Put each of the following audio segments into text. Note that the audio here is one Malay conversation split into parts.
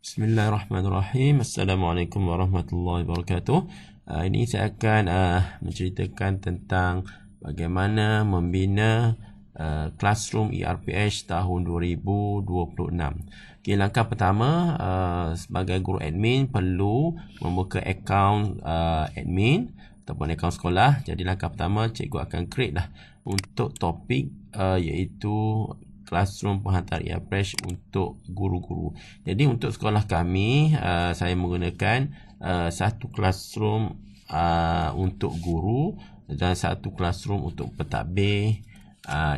Bismillahirrahmanirrahim. Assalamualaikum warahmatullahi wabarakatuh. Ini saya akan menceritakan tentang bagaimana membina Classroom ERPH tahun 2026. Okay, langkah pertama, sebagai guru admin perlu membuka akaun admin ataupun akaun sekolah. Jadi langkah pertama cikgu akan create lah untuk topik iaitu Classroom penghantar ERPH untuk guru-guru. Jadi untuk sekolah kami, saya menggunakan satu Classroom untuk guru dan satu Classroom untuk pentadbir.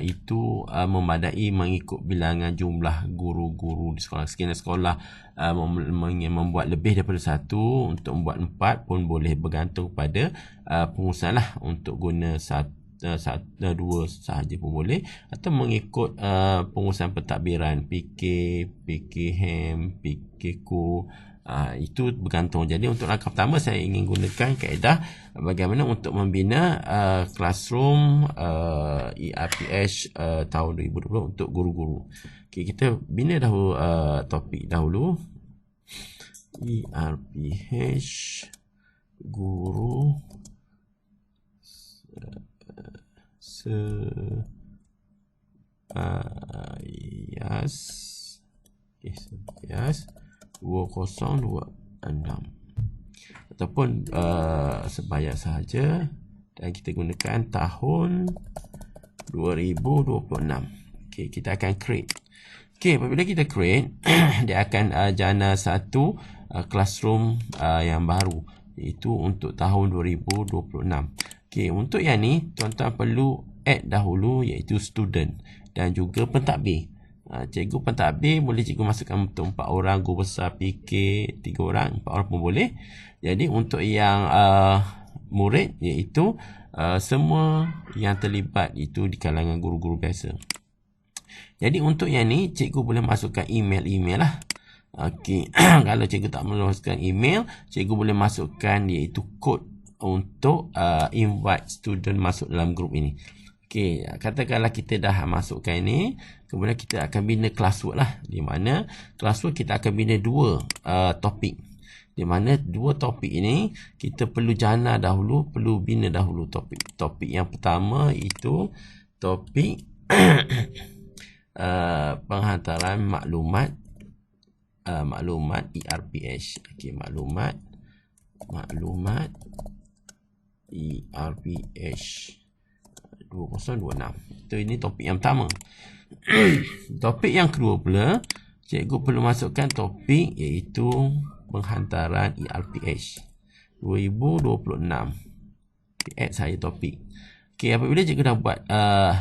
Itu memadai mengikut bilangan jumlah guru-guru di sekolah. Sekiranya sekolah membuat lebih daripada satu, untuk membuat 4 pun boleh, bergantung pada pengusaha lah, untuk guna dua sahaja pun boleh, atau mengikut pengurusan pentadbiran PKHAM, PKCO, itu bergantung. Jadi untuk langkah pertama saya ingin gunakan kaedah bagaimana untuk membina Classroom ERPH tahun 2020 untuk guru-guru. Okay, kita bina dahulu topik dahulu, ERPH guru Sebayas 2026 ataupun Sebayas sahaja, dan kita gunakan tahun 2026. Okay, kita akan create. Okay, apabila kita create dia akan jana satu Classroom yang baru, iaitu untuk tahun 2026. Okay, untuk yang ni tuan-tuan perlu add dahulu, iaitu student dan juga pentadbir. Cikgu pentadbir boleh cikgu masukkan untuk 4 orang, guru besar PK 3 orang, 4 orang pun boleh. Jadi untuk yang murid, iaitu semua yang terlibat itu di kalangan guru-guru biasa. Jadi untuk yang ni cikgu boleh masukkan email lah. Okey, kalau cikgu tak boleh masukkan email, cikgu boleh masukkan iaitu kod untuk invite student masuk dalam grup ini. Okey, katakanlah kita dah masukkan ini, kemudian kita akan bina classwork lah, di mana classwork kita akan bina 2 topik. Di mana 2 topik ini kita perlu jana dahulu, perlu bina dahulu topik. Topik yang pertama itu topik penghantaran maklumat ERPH. Okey, maklumat ERPH 2026. Itu ini topik yang pertama. Topik yang kedua pula, cikgu perlu masukkan topik iaitu penghantaran ERPH 2026. Okay, add saya topik. Okay, apabila cikgu dah buat 2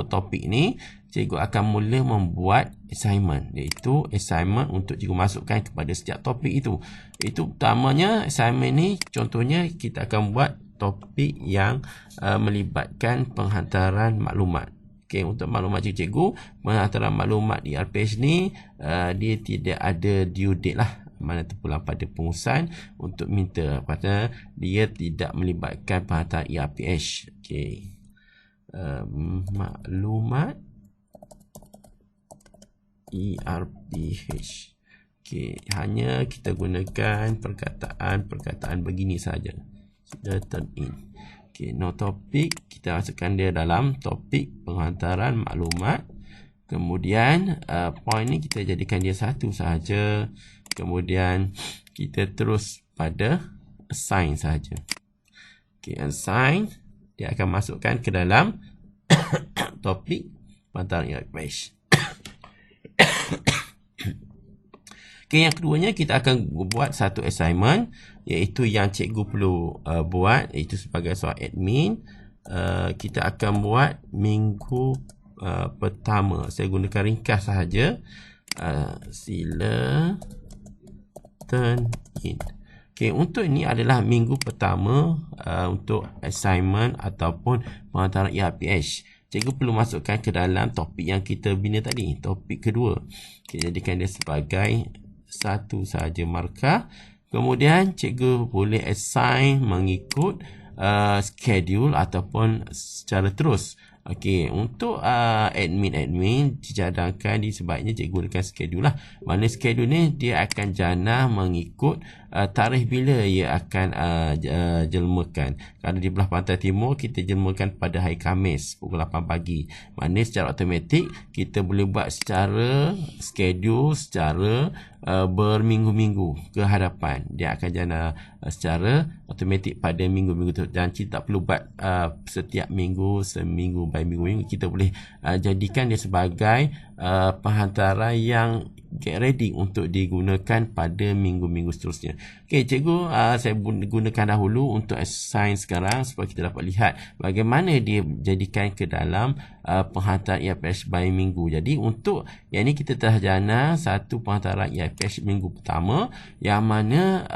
topik ni, cikgu akan mula membuat assignment, iaitu assignment untuk cikgu masukkan kepada setiap topik itu. Itu pertamanya assignment ni, contohnya kita akan buat topik yang melibatkan penghantaran maklumat. Okay, untuk maklumat cikgu, penghantaran maklumat di ERPH ni dia tidak ada due date lah, mana terpulang pada pengurusan untuk minta, pada dia tidak melibatkan penghantaran ERPH. Okay. Maklumat ERPH. Okay, hanya kita gunakan perkataan begini saja. Sudah turn in. Okay, no topic, kita masukkan dia dalam topik penghantaran maklumat. Kemudian point ni kita jadikan dia satu sahaja. Kemudian kita terus pada assign sahaja. Okay, assign, dia akan masukkan ke dalam topik penghantaran ERPH. Okay, yang keduanya kita akan buat satu assignment, iaitu yang cikgu perlu buat, iaitu sebagai seorang admin. Kita akan buat minggu pertama. Saya gunakan ringkas sahaja. Sila turn in. Okay, untuk ini adalah minggu pertama untuk assignment ataupun penghantaran ERPH. Cikgu perlu masukkan ke dalam topik yang kita bina tadi, topik kedua. Okay, jadikan dia sebagai satu sahaja markah. Kemudian cikgu boleh assign mengikut schedule ataupun secara terus. Okey, untuk admin dicadangkan sebaiknya cikgu gunakan schedule lah. Mana schedule ni dia akan jana mengikut tarikh bila ia akan jelmakan. Kalau di belah pantai timur kita jelmakan pada hari Khamis pukul 8 pagi. Mana secara automatik kita boleh buat secara schedule secara berminggu-minggu ke hadapan. Dia akan jana secara automatik pada minggu-minggu tu, dan kita tak perlu buat setiap minggu, seminggu by minggu-minggu. Kita boleh jadikan dia sebagai penghantaran yang get ready untuk digunakan pada minggu-minggu seterusnya. Okey, cikgu saya gunakan dahulu untuk assign sekarang supaya kita dapat lihat bagaimana dia jadikan ke dalam penghantaran IPH by minggu. Jadi untuk yang ni kita telah jana satu penghantaran IPH minggu pertama yang mana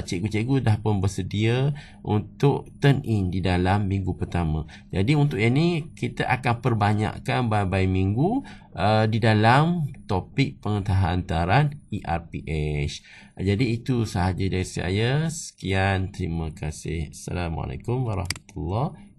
cikgu-cikgu dah pun bersedia untuk turn in di dalam minggu pertama. Jadi untuk yang ni kita akan perbanyakkan by minggu di dalam topik penghantaran ERPH. Jadi itu sahaja dari saya. Sekian, terima kasih. Assalamualaikum warahmatullahi